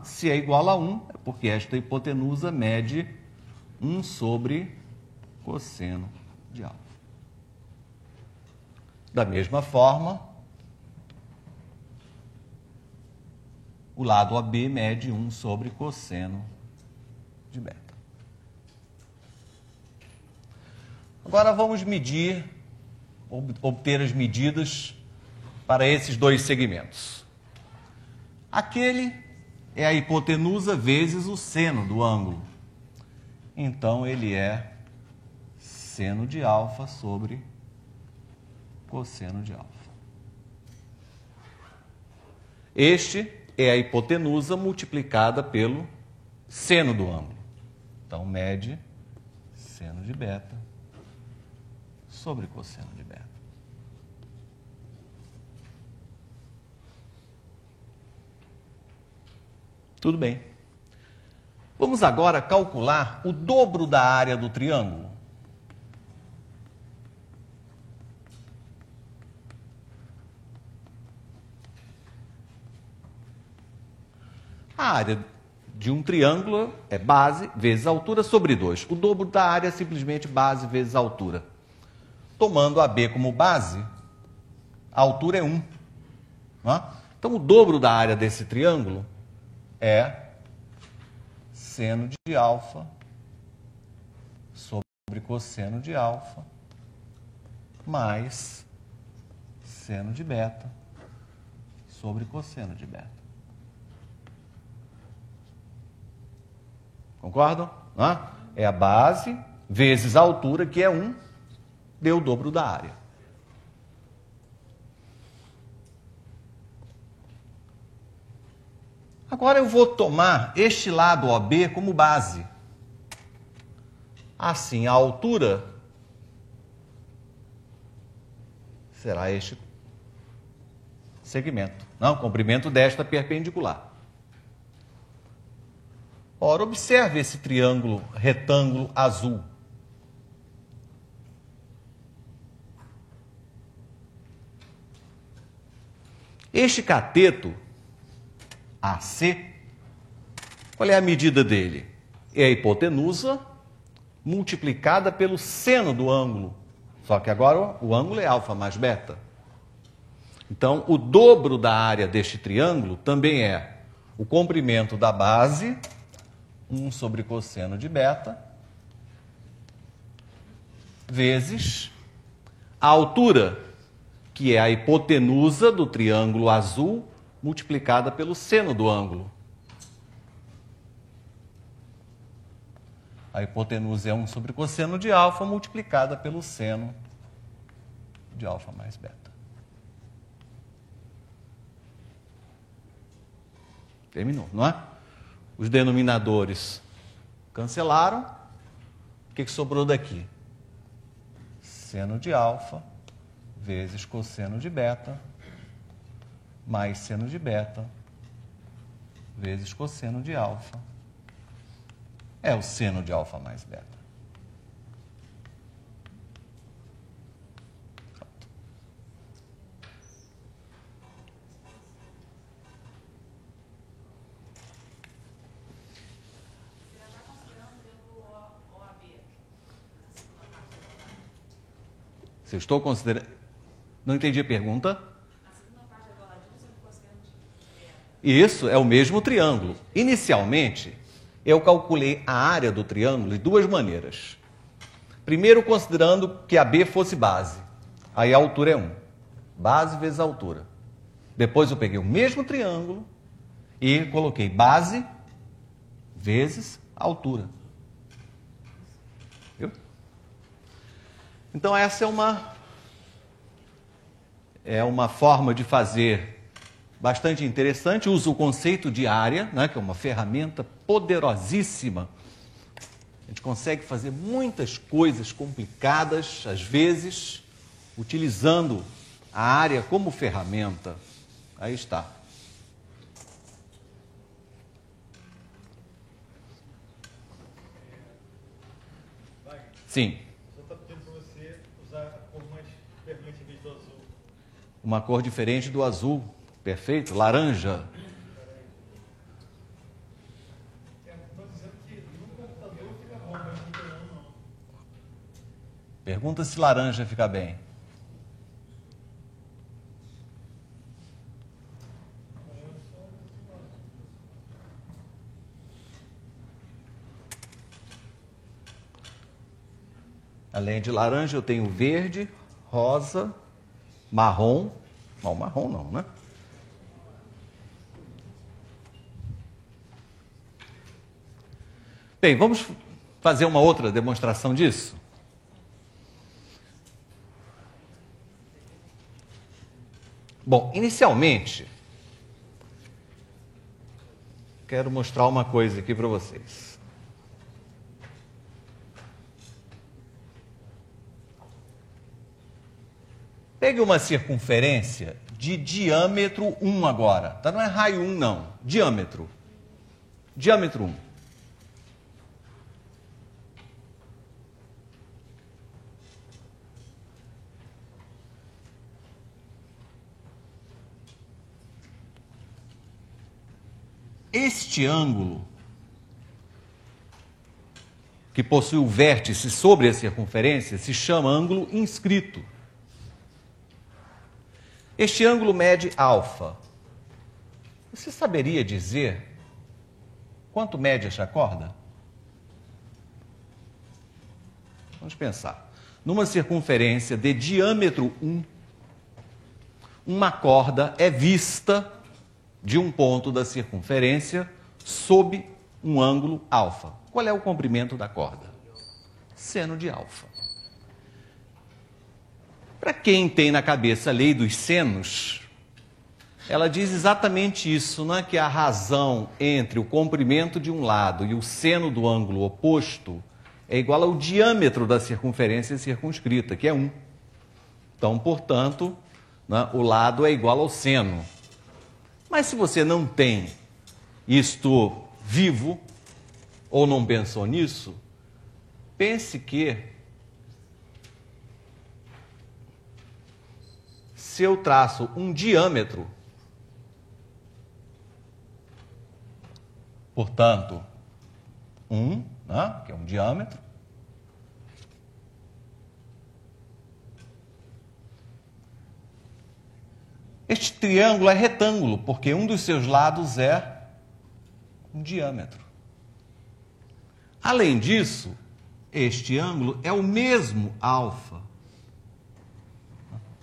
Se é igual a 1, é porque esta hipotenusa mede 1 sobre cosseno de alfa. Da mesma forma, o lado AB mede 1 sobre cosseno de beta. Agora vamos obter as medidas para esses dois segmentos. Aquele é a hipotenusa vezes o seno do ângulo. Então, ele é seno de alfa sobre cosseno de alfa. Este é a hipotenusa multiplicada pelo seno do ângulo. Então, mede seno de beta sobre cosseno de beta. Tudo bem. Vamos agora calcular o dobro da área do triângulo. A área de um triângulo é base vezes altura sobre 2. O dobro da área é simplesmente base vezes altura. Tomando AB como base, a altura é 1. Então, o dobro da área desse triângulo é seno de alfa sobre cosseno de alfa mais seno de beta sobre cosseno de beta. Concordam? É a base vezes a altura, que é 1, deu o dobro da área. Agora eu vou tomar este lado OB como base. Assim, a altura será este segmento, o comprimento desta perpendicular. Ora, observe esse triângulo retângulo azul. Este cateto AC, qual é a medida dele? É a hipotenusa multiplicada pelo seno do ângulo. Só que agora o ângulo é alfa mais beta. Então, o dobro da área deste triângulo também é o comprimento da base, 1 sobre cosseno de beta, vezes a altura, que é a hipotenusa do triângulo azul, multiplicada pelo seno do ângulo. A hipotenusa é 1 sobre cosseno de alfa, multiplicada pelo seno de alfa mais beta. Terminou, não é? Os denominadores cancelaram. O que sobrou daqui? Seno de alfa vezes cosseno de beta mais seno de beta vezes cosseno de alfa. É o seno de alfa mais beta. Se eu estou considerando... Não entendi a pergunta. Isso é o mesmo triângulo. Inicialmente, eu calculei a área do triângulo de duas maneiras. Primeiro, considerando que a B fosse base. Aí a altura é 1. Base vezes a altura. Depois eu peguei o mesmo triângulo e coloquei base vezes a altura. Viu? Então, essa é uma forma de fazer bastante interessante. Usa o conceito de área, né, que é uma ferramenta poderosíssima A gente consegue fazer muitas coisas complicadas, às vezes, utilizando a área como ferramenta. Aí está. Sim. Só está pedindo para você usar a cor mais vermelha em vez do azul. Uma cor diferente do azul. Perfeito? Laranja. Estou dizendo que no computador fica bom, mas no telão não. Pergunta se laranja fica bem. Além de laranja, eu tenho verde, rosa, marrom. Não, marrom não, né? Bem, vamos fazer uma outra demonstração disso? Bom, inicialmente, quero mostrar uma coisa aqui para vocês. Pegue uma circunferência de diâmetro 1 agora. Tá? Não é raio 1, não. Diâmetro. Diâmetro 1. Este ângulo, que possui o vértice sobre a circunferência, se chama ângulo inscrito. Este ângulo mede alfa. Você saberia dizer quanto mede esta corda? Vamos pensar. Numa circunferência de diâmetro 1, uma corda é vista de um ponto da circunferência sob um ângulo alfa. Qual é o comprimento da corda? Seno de alfa. Para quem tem na cabeça a lei dos senos, ela diz exatamente isso, não é? Que a razão entre o comprimento de um lado e o seno do ângulo oposto é igual ao diâmetro da circunferência circunscrita, que é 1. Então, portanto, né, o lado é igual ao seno. Mas se você não tem isto vivo, ou não pensou nisso, pense que se eu traço um diâmetro, portanto, 1, né, que é um diâmetro, este triângulo é retângulo, porque um dos seus lados é um diâmetro. Além disso, este ângulo é o mesmo alfa.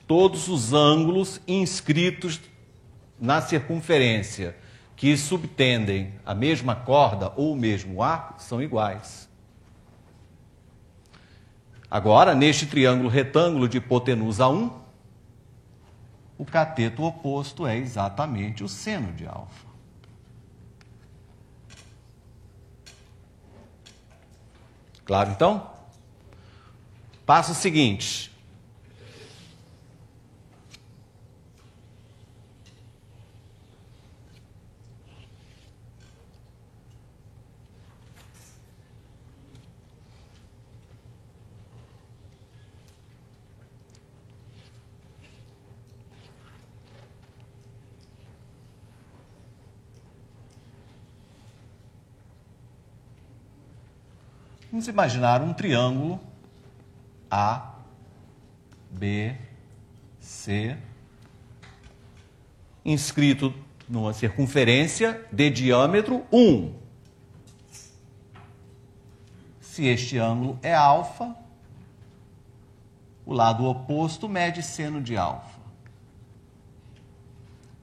Todos os ângulos inscritos na circunferência que subtendem a mesma corda ou o mesmo arco são iguais. Agora, neste triângulo retângulo de hipotenusa 1, o cateto oposto é exatamente o seno de alfa. Claro, então? Passo seguinte. Vamos imaginar um triângulo A, B, C, inscrito numa circunferência de diâmetro 1. Se este ângulo é alfa, o lado oposto mede seno de alfa.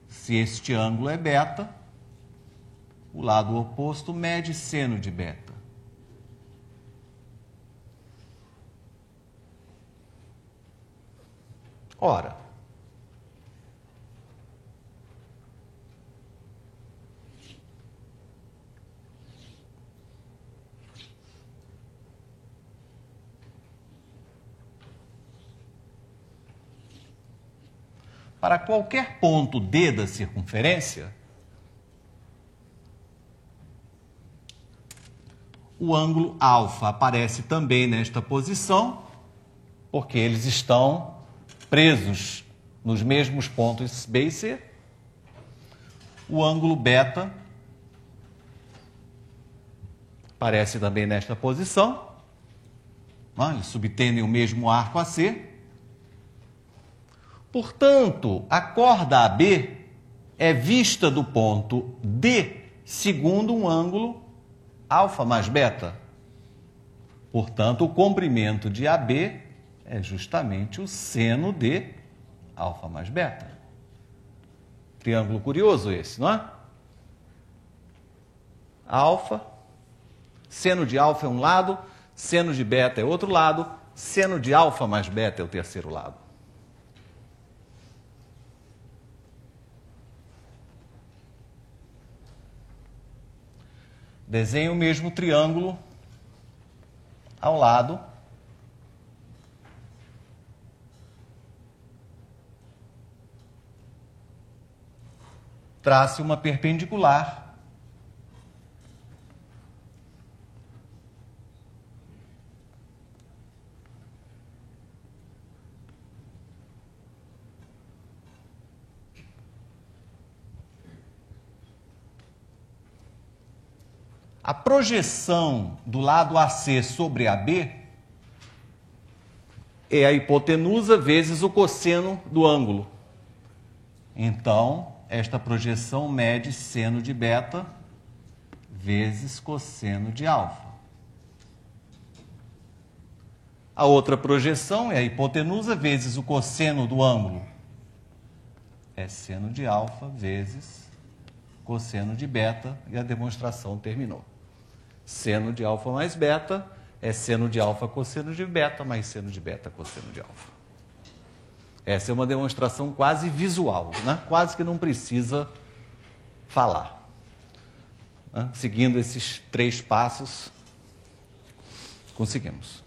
Se este ângulo é beta, o lado oposto mede seno de beta. Ora, para qualquer ponto D da circunferência, o ângulo alfa aparece também nesta posição, porque eles estão presos nos mesmos pontos B e C. O ângulo beta aparece também nesta posição. Eles subtendem o mesmo arco AC. Portanto, a corda AB é vista do ponto D segundo um ângulo alfa mais beta. Portanto, o comprimento de AB é justamente o seno de alfa mais beta. Triângulo curioso esse, não é? Alfa, seno de alfa é um lado, seno de beta é outro lado, seno de alfa mais beta é o terceiro lado. Desenhe o mesmo triângulo ao lado. Trace uma perpendicular. A projeção do lado AC sobre AB é a hipotenusa vezes o cosseno do ângulo. Então, esta projeção mede seno de beta vezes cosseno de alfa. A outra projeção é a hipotenusa vezes o cosseno do ângulo. É seno de alfa vezes cosseno de beta, e a demonstração terminou. Seno de alfa mais beta é seno de alfa cosseno de beta mais seno de beta cosseno de alfa. Essa é uma demonstração quase visual, né? Quase que não precisa falar. Né? Seguindo esses 3 passos, conseguimos.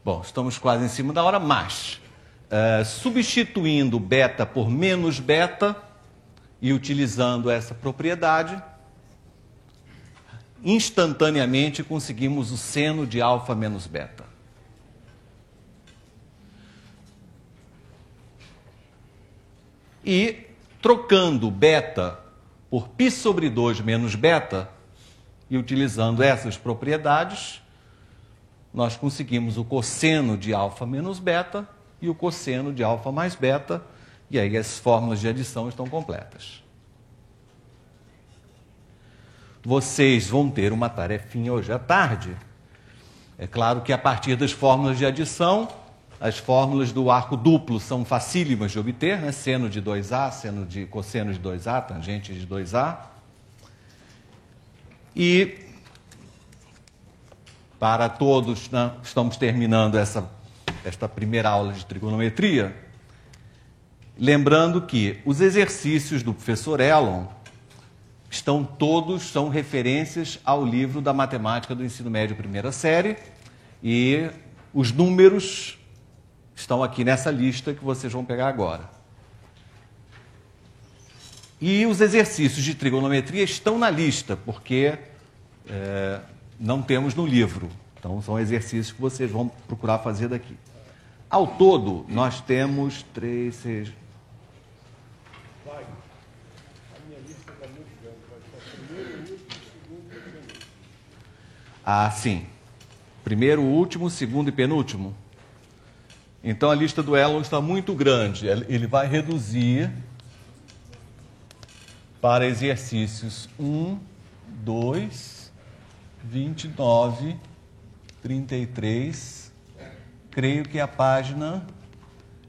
Bom, estamos quase em cima da hora, mas substituindo beta por menos beta e utilizando essa propriedade, instantaneamente conseguimos o seno de alfa menos beta. E trocando beta por π sobre 2 menos beta e utilizando essas propriedades, nós conseguimos o cosseno de alfa menos beta e o cosseno de alfa mais beta, e aí as fórmulas de adição estão completas. Vocês vão ter uma tarefinha hoje à tarde. É claro que a partir das fórmulas de adição, as fórmulas do arco duplo são facílimas de obter, né? Seno de 2A, cosseno de 2A, tangente de 2A. E para todos, né, estamos terminando esta primeira aula de trigonometria, lembrando que os exercícios do professor Elon são referências ao livro da matemática do ensino médio primeira série, e os números estão aqui nessa lista que vocês vão pegar agora. E os exercícios de trigonometria estão na lista, porque não temos no livro. Então, são exercícios que vocês vão procurar fazer daqui. Ao todo, nós temos 3, 6... Vai. A minha lista está muito grande. Vai ser primeiro, último, segundo e penúltimo. Ah, sim. Primeiro, último, segundo e penúltimo. Então, a lista do Elon está muito grande. Ele vai reduzir para exercícios 1, 2... 29, 33, creio que a página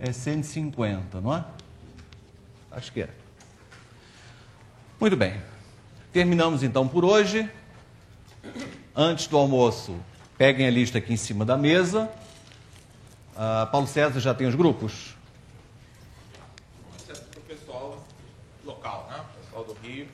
é 150, não é? Acho que é. Muito bem. Terminamos então por hoje. Antes do almoço, peguem a lista aqui em cima da mesa. Paulo César já tem os grupos? Acesso para o pessoal local, né? O pessoal do Rio.